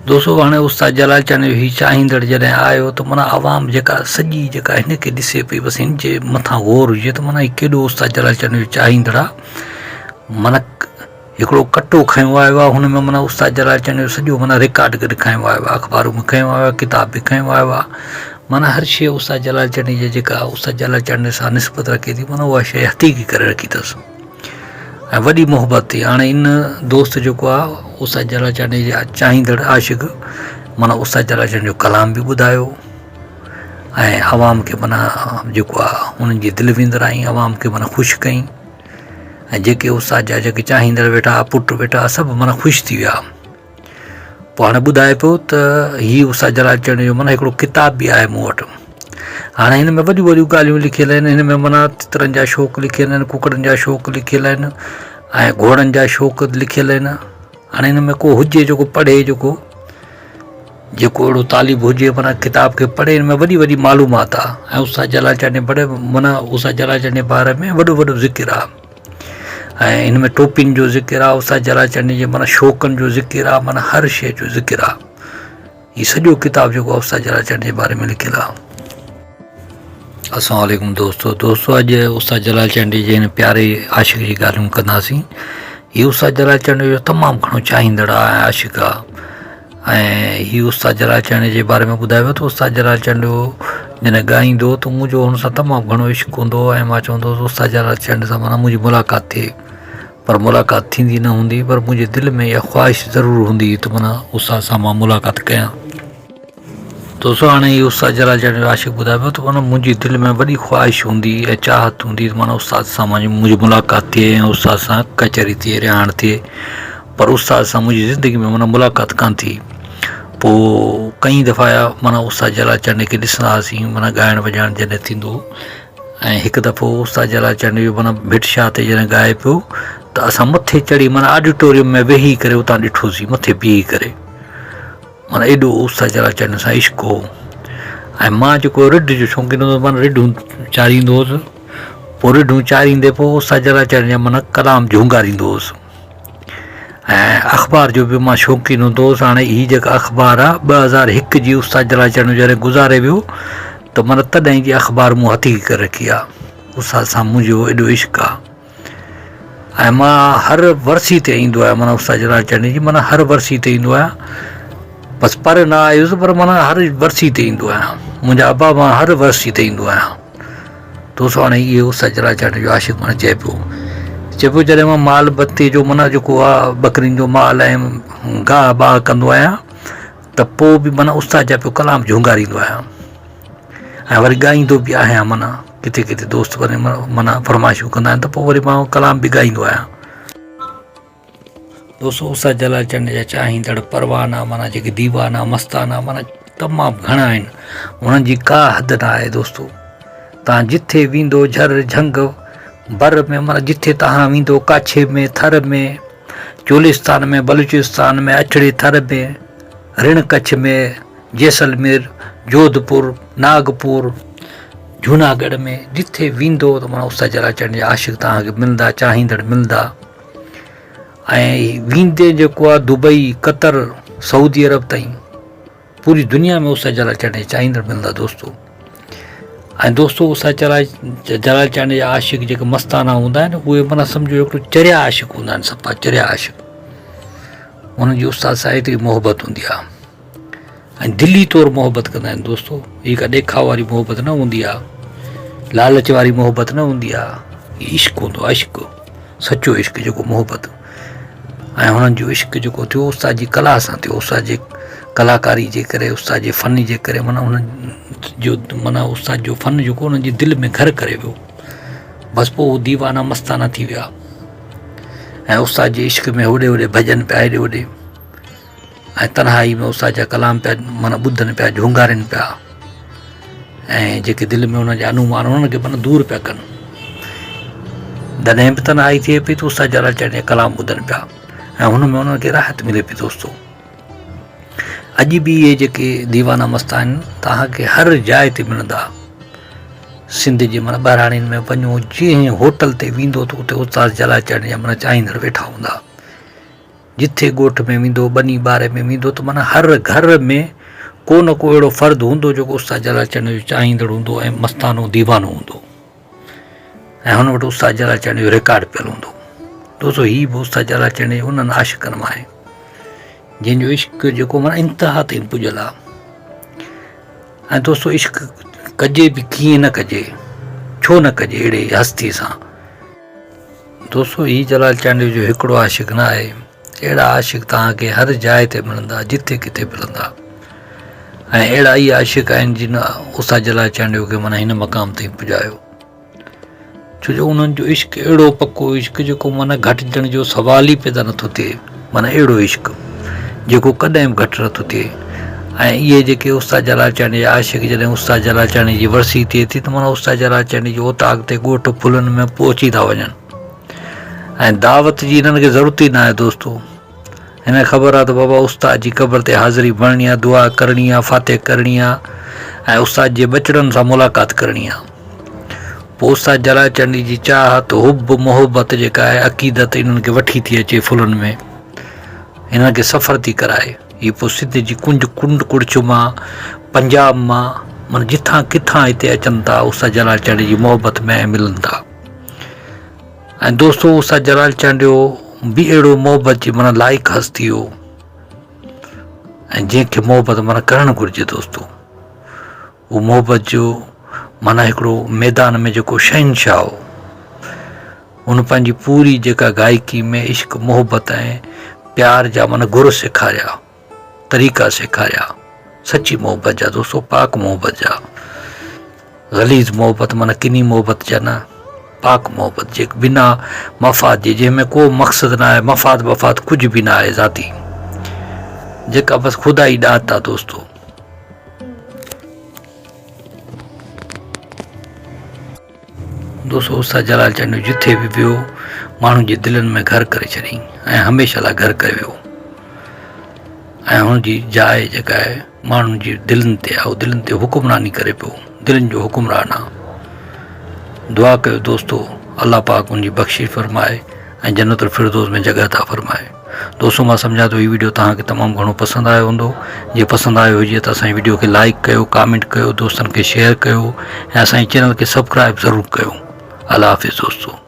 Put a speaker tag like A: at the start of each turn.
A: दोस्तों हाणे उस्ताद जलाल चांदनी ही चाहींदड़ जॾहिं आयो त माना आवाम जेका सॼी जेका हिन खे ॾिसे पई बसि हिन जे मथां गौर हुजे त माना केॾो उस्ताद जलाल चांदनी जो चाहींदड़ आहे। माना हिकिड़ो कटो खयो आयो आहे, हुन में माना उस्ताद जलाल चांदनी जो सॼो माना रिकॉर्ड गॾु खयो आयो आहे, अख़बारूं में खयो आयो आहे, किताब बि खयो आयो आहे। माना हर शइ उस्ताद जलाल चांदनी जी जेका उस्ताद जलाल चांदनी सां निस्बत रखे थी, माना उहा शइ हक़ीक़ी करे रखी अथसि ऐं वॾी मोहबत थी। हाणे इन दोस्त जेको आहे उस्ताद जलाल चांदनी जे चाहींदड़ आशिक़ माना उस्ताद जलाल चांदनी जो कलाम बि ॿुधायो ऐं आवाम खे माना जेको आहे उन्हनि जी दिलि विंदराई, आवाम खे माना ख़ुशि कई ऐं जेके उस्ताद जा जेके चाहींदड़ वेठा पुट वेठा सभु माना ख़ुशि थी विया। पोइ हाणे ॿुधाए पियो त हीउ उस्ताद जलाल चांदनी जो माना हिकिड़ो किताब बि आहे मूं वटि। हाणे हिन में वॾियूं वॾियूं ॻाल्हियूं लिखियल आहिनि, हिन में माना तितरनि जा शौक़ लिखियल आहिनि, कुकड़नि जा शौक़ लिखियल आहिनि ऐं घोड़नि जा शौक़ लिखियल आहिनि। हाणे हिन में को हुजे जेको पढ़े, जेको अहिड़ो तालिब हुजे माना किताब खे पढ़े, हिन में वॾी वॾी मालूमात आहे। ऐं उस्ताद जलाल चांदनी पढ़े माना उस्ताद जलाल चांदनी जे बारे में वॾो वॾो ज़िक्र आहे ऐं हिन में टोपियुनि जो ज़िक्र आहे, उस्ताद जलाल चांदनी जे माना शौक़नि जो ज़िक्र आहे, माना हर शइ जो ज़िक्र आहे। हीउ सॼो किताबु जेको आहे उस्ताद जलाल चांदनी जे बारे में लिखियलु आहे। अस्सलामु वालेकुम दोस्तों अॼु उस्ताद जलाल चांदनी जे हिन प्यारे आशिक़ जी ॻाल्हियूं कंदासीं। हीउ उस्ताद जलाल चांदनी जो तमामु घणो चाहींदड़ आहे ऐं आशिक़ आहे ऐं हीउ उस्ताद जलाल चांदनी जे बारे में ॿुधायो त उस्ताद जलाल चांदनी जॾहिं ॻाईंदो त मुंहिंजो हुन सां तमामु घणो इश्क़ हूंदो ऐं मां चवंदो हुउसि उस्ताद जलाल चांदनी सां माना मुंहिंजी मुलाक़ात थिए, पर मुलाक़ात थींदी न हूंदी, पर मुंहिंजे दिलि में इहा ख़्वाहिश ज़रूरु हूंदी त माना उस्ताद सां मां मुलाक़ात कयां। दोस्तों हाणे हीउ उस्ताद जलाल चांदनी जो आशिक़ ॿुधाए पियो त माना मुंहिंजी दिलि में वॾी ख़्वाहिश हूंदी ऐं चाहत हूंदी त माना उस्ताद सां मुंहिंजी मुलाक़ात थिए ऐं उस्ताद सां कचहरी थिए, रिहाइण थिए, पर उस्ताद सां मुंहिंजी ज़िंदगी में माना मुलाक़ात कान थी। पोइ कई दफ़ा माना उस्ताद जलाल चांदनी खे ॾिसंदा हुआसीं माना ॻाइण वॼाइण जॾहिं थींदो ऐं हिकु दफ़ो उस्ताद जलाल चांदनी जो माना भिट शाह ते जॾहिं ॻाए पियो त असां मथे चढ़ी माना ऑडिटोरियम में वेही करे उतां ॾिठोसीं, मथे बीही करे, माना एॾो उस्ताद जलाल चांदनी सां इश्क़ हो। ऐं मां जेको रिढ जो शौक़ीन हूंदो माना रिढूं चाढ़ींदो हुउसि, पोइ रिढूं चाढ़ींदे पोइ उस्ताद जलाल चांदनी जा माना कलाम झूंगारींदो हुउसि ऐं अख़बार जो बि मां शौक़ीन हूंदो हुउसि। हाणे हीअ जेका अख़बार आहे 2001 जी उस्ताद जलाल चांदनी जॾहिं गुज़ारे वियो त माना तॾहिं जी अख़बार मूं हथी करे रखी आहे। उस्ताद सां मुंहिंजो एॾो इश्क़ आहे ऐं मां हर वरसी ते ईंदो आहियां, माना उस्ताद जलाल चांदनी जी माना हर वरसी ते ईंदो आहियां, बसि पर न आयुसि पर माना हर वरसी ते ईंदो आहियां, मुंहिंजा अबा मां हर वरसी ते ईंदो आहियां। दोस्तों हाणे इहो उस्ताद जलाल चांदनी जो आशिक़ माना चए पियो जॾहिं मां माल बत्ती जो माना जेको आहे बकरियुनि जो माल ऐं गाह बाह कंदो आहियां त पोइ बि माना उस्ताद जा पियो कलाम झूंगारींदो आहियां ऐं वरी ॻाईंदो बि आहियां। माना किथे किथे दोस्त वरी माना फरमाइशूं कंदा आहिनि त पोइ वरी मां कलाम बि ॻाईंदो आहियां। दोस्तों उस्ताद जलाल चांदनी जा चाहींदड़ परवाना माना जेके दीवाना मस्ताना माना तमामु घणा आहिनि, उन्हनि जी का हद न आहे। दोस्तों तव्हां जिथे वेंदो झर झंग बर में, माना जिथे तव्हां वेंदो काछे में, थर में, चोलिस्तान में, बलूचिस्तान में, अछड़े थर में, ऋण कच्छ में, जैसलमेर, जोधपुर, नागपुर, जूनागढ़ में, जिथे वेंदो त माना उस्ताद जलाल चांदनी जा आशिक़ तव्हांखे मिलंदा, चाहींदड़ मिलंदा। ऐं वेंदे जेको आहे दुबई, कतर, सऊदी अरब ताईं पूरी दुनिया में उस्ताद जलाल चांदनी जा चाहींदड़ मिलंदा दोस्तों। ऐं दोस्तों उस्ताद जलाल चांदनी जा आशिक़ जेके मस्ताना हूंदा आहिनि उहे माना सम्झो हिकिड़ो चरिया आशिक़ हूंदा आहिनि, सफ़ा चरिया आशिक़, उन्हनि जी उस्ताद सां एतिरी मोहबत हूंदी आहे ऐं दिली तौरु मोहबत कंदा आहिनि। दोस्तों हीअ का ॾेखाव वारी मोहबत न हूंदी आहे, लालच वारी मोहबत न हूंदी आहे, हीअ इश्क़ हूंदो आहे, इश्क़ सचो इश्क़ जेको मोहबत। ऐं हुननि जो इश्क़ जेको थियो उस्ताद जी कला सां थियो, उस्ताद जे कलाकारी जे करे, उस्ताद जे फ़न जे करे, माना उन्हनि जो माना उस्ताद जो फ़न जेको उन्हनि जी दिलि में घर करे वियो, बसि पोइ उहो दीवाना मस्ताना थी विया ऐं उस्ताद जे इश्क़ में होॾे होॾे भॼन पिया, हेॾे होॾे ऐं तन्हाई में उस्ताद जा कलाम पिया माना ॿुधनि पिया, झूंगारनि पिया ऐं जेके दिलि में हुनजा अनुमान उन्हनि खे माना दूरि पिया कनि। जॾहिं बि तन्हाई थिए पई त उस्ताद जलाल चांदनी जा कलाम ॿुधनि पिया ऐं हुन में उन्हनि खे राहत मिले पई। दोस्तों अॼु बि इहे जेके दीवाना मस्ता आहिनि तव्हांखे हर जाइ ते मिलंदा। सिंध जे माना ॿहिराणियुनि में वञो, जीअं होटल ते वेंदो त उते उस्ताद जलाल चांदनी जा माना चाहींदड़ वेठा हूंदा, जिथे ॻोठ में वेंदो, बनी बारे में वेंदो, त माना हर घर में को न को अहिड़ो फ़र्द हूंदो जेको उस्ताद जलालचंद जो चाहींदड़ हूंदो ऐं मस्तानो दीवानो हूंदो ऐं हुन वटि उस्ताद जलालचंद जो रिकॉर्ड पियल हूंदो। दोस्तो हीअ बि उस्ताद जलालचंद जे उन्हनि आशिक़नि मां आहे जंहिंजो इश्क जेको माना इंतिहा ताईं पुॼल आहे। ऐं दोस्तो इश्क कजे बि कीअं न कजे, छो न कजे अहिड़े हस्ती सां। दोस्तो हीअ जलालचंद जो हिकिड़ो आशिक़ न आहे, अहिड़ा आशिक़ तव्हांखे हर जाइ ते मिलंदा, जिथे किथे मिलंदा। ऐं अहिड़ा ई आशिक़ आहिनि जिन उस्ताद जलालचंद खे माना हिन मक़ाम ताईं पुॼायो, छो जो उन्हनि जो इश्क अहिड़ो पको इश्क जेको माना घटिजण जो सवाल ई पैदा नथो थिए। माना अहिड़ो इश्क जेको कॾहिं बि घटि नथो थिए। ऐं इहे जेके उस्ताद जलालचंद जा आशिक़ जॾहिं उस्ताद जलालचंद जी वरसी थिए थी त माना उस्ताद जलालचंद जो उताग ते ॻोठ फुलनि में पहुची था वञनि। ऐं दावत जी हिननि खे ज़रूरत ई न आहे दोस्तो। हिन ख़बर आहे त बाबा उस्ताद जी क़बर ते हाज़िरी भरणी आहे, दुआ करणी आहे, फातिह करणी आहे ऐं उस्ताद जे बचड़नि सां मुलाक़ात करणी आहे। पोइ उस्ताद जलालचंद जी चाहत, हुब, मोहबत जेका आहे, अक़ीदत इन्हनि खे वठी थी अचे फुलनि में, हिननि खे सफ़र थी कराए। हीअ पोइ सिंध जी कुंड कुड़िछ मां, पंजाब मां, माना जिथां किथां हिते अचनि था उस्ताद जलालचंद जी मोहबत में मिलनि था। ऐं दोस्तो उस्ताद जलालचंद जो बि अहिड़ो मोहबत जी माना लाइक़ु हस्ती हो ऐं जंहिंखे मोहबत माना करणु घुरिजे दोस्तो। उहो मोहबत जो माना हिकिड़ो मैदान में जेको शहनशाह हो, हुन पंहिंजी पूरी जेका गायकी में इश्क, मोहबत ऐं प्यार जा माना गुर सेखारिया, तरीक़ा सेखारिया, सची मोहबत जा दोस्तो, पाक मोहबत जा। ग़लीज़ मोहबत माना किनी मोहबत जा न, पाक मोहबत जे बिना मफ़ाद जे, जंहिंमें को मक़सदु न आहे, मफ़ाद वफ़ाद कुझु बि न आहे ज़ाती, जेका बसि ख़ुदा ई ॾात आहे दोस्तो। दोस्तो उस्ताद जलालचंद जिथे बि वियो माण्हुनि जे दिलनि में घर करे छॾियईं ऐं हमेशह लाइ घर करे वियो। ऐं हुनजी जाइ जेका आहे माण्हुनि जी दिलनि ते आहे, उहो दिलनि ते हुकुमरानी करे पियो, दिलनि जो हुकुमरान आहे। दुआ कयो दोस्तो, अल्लाह पाक उनजी बख़्शिश फरमाए ऐं जन्नतुल फिरदौस में जॻह था फरमाए। दोस्तो मां सम्झां थो हीअ वीडियो तव्हांखे तमामु घणो पसंदि आयो हूंदो। जे पसंदि आयो हुजे त असांजी वीडियो खे लाइक कयो, कमेंट कयो, दोस्तनि खे शेयर कयो ऐं असांजे चैनल खे सब्सक्राइब ज़रूरु कयो। अल्लाह हाफ़िज़ दोस्तो।